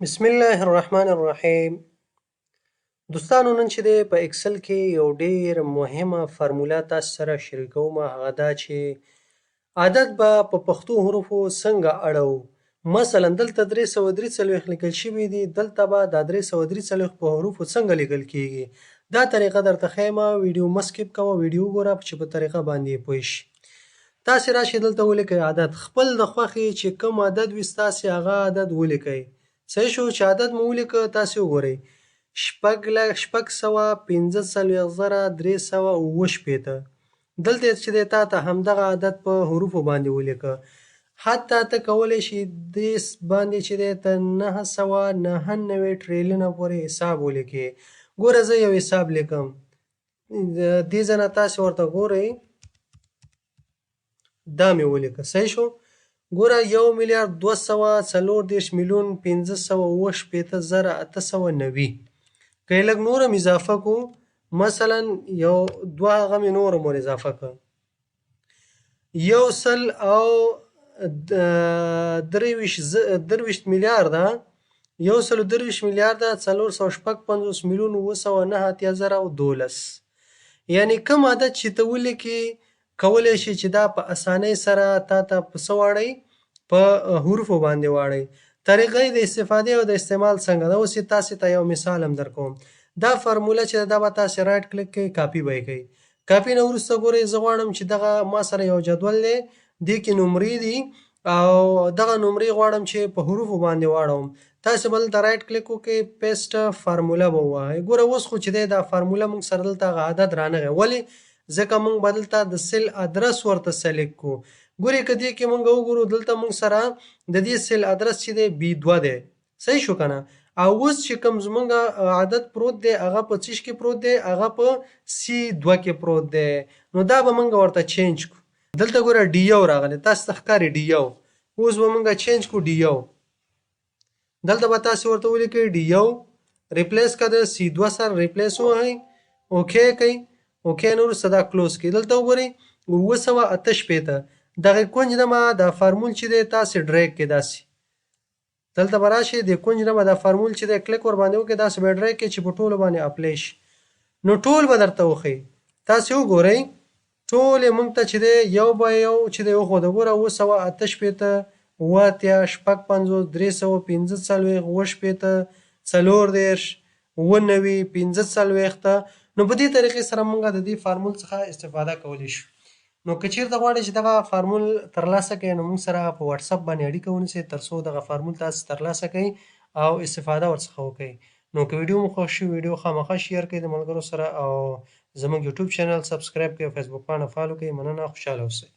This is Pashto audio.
بسم الله الرحمن الرحیم. دوستانو، نن چې دی په اکسل کې یو ډیر مهمه فارموله تاسو سره شریکوم. هغه دا چې عدد به په پښتو حروفو څنګه اړوو. مثلا دلته 343 لیکل شوي دي، دلته به دا 343 په حروفو څنګه لیکل کیږي. دا طریقه درته ښیم. ویډیو مه سکیپ کوه، ویډیو وګوره چې په طریقه باندې یې پوه شي. تاسې راشئ دلته ولیکئ عدد، خپل د خوښې چې کوم عدد وي ستاسې هغه عدد ولیکئ. صحیح شو چې عدد مو ولیکه. تاسې وګورئ 6,443,368. دلته چې دی تا ته همدغه عدد په حروفو باندې ولیکه. حتی ته کولی شي دې باندې چې دی ته 999 ټریلیونه پورې حساب ولیکې. ګوره زه یو حساب لیکم، دې ځای نه تاسې ورته ګورئ، دا مې ولیکه. صحیح شو. ګوره 1,2,4,568,890. که یې لږ نور هم اضافه کړو، مثلا یو دوه هغه مې نور هم ور اضافه کړه، 123 میلیارده 456,909,909. یعنی کوم عدد چې ته ولیکې کولی شي چې دا په اسانۍ سره تا ته په څه واړئ، په حروفو باندې واړئ. طریقه د استفادې او د استعمال څنګه ده، اوس تاسې ته یو مثال هم در کوم. دا فرموله چې دا به تاسې رایټ کلیک کوئ، کاپي به یې کوئ. کاپي نه وروسته ګورئ زه غواړم چې دغه ما سره یو جدول دی، دې کې نمرې دي او دغه نمرې غواړم چې په حروفو باندې واړوم. تاسې به دلته رایټ کلیک وکړئ، پیسټ فارموله به ووهئ. ګوره اوس خو چې دی دا فارموله موږ سره دلته هغه عدد رانغی. ولې؟ ځکه موږ به دلته د سیل ادرس ورته سلیکټ کړو. ګورئ که دې کې موږ وګورو دلته موږ سره د دې سیل ادرس چې دی B2 دی. صحیح شو که نه؟ او اوس چې کوم زمونږ عدد پروت دی هغه په څه کې پروت دی، هغه په C2 کې پروت دی. نو دا به موږ ورته چینج کړو. دلته ګوره D1 راغلی، تاسو ته ښکاري D1. اوس به موږ چینج کړو D1. دلته به تاسې ورته ولیکئ D1 ریپلیس که د C2 سره ریپلیس ووهئ، اوکې کوئ. اوکې نو وروسته دا کلوز کړئ. دلته وګورئ 968. دغه کونج نه به دا فارمول چې دی تاسې ډریګ کړئ داسې. دلته به راشئ د کونج نه به دا فارمول چې دی کلیک ور باندې وکړئ، داسې به یې ډریګ کړئ چې په ټولو باندې اپلی شي. نو ټول به درته وښیي. تاسې وګورئ ټول یې موږ ته چې دی یو به یو چې دی وښوده. ګوره 968 اوه 56 345 اوه 40 94 نو په دې طریقې سره موږ د دې فارمول څخه استفاده کولی شو. نو که چېرته غواړئ چې دغه فارمول ترلاسه کړئ نو موږ سره په واتساپ باندې اړیکه ونیسئ تر څو دغه فارمول تاسو ترلاسه کړئ او استفاده ورڅخه وکړئ. نو که ویډیو مو خوښ شي ویډیو خامخا شیر کړئ د ملګرو سره او زموږ یوټیوب چینل سبسکرایب کړئ او فیسبوک پاڼه فالو کړئ. مننه، خوشحاله اوسئ.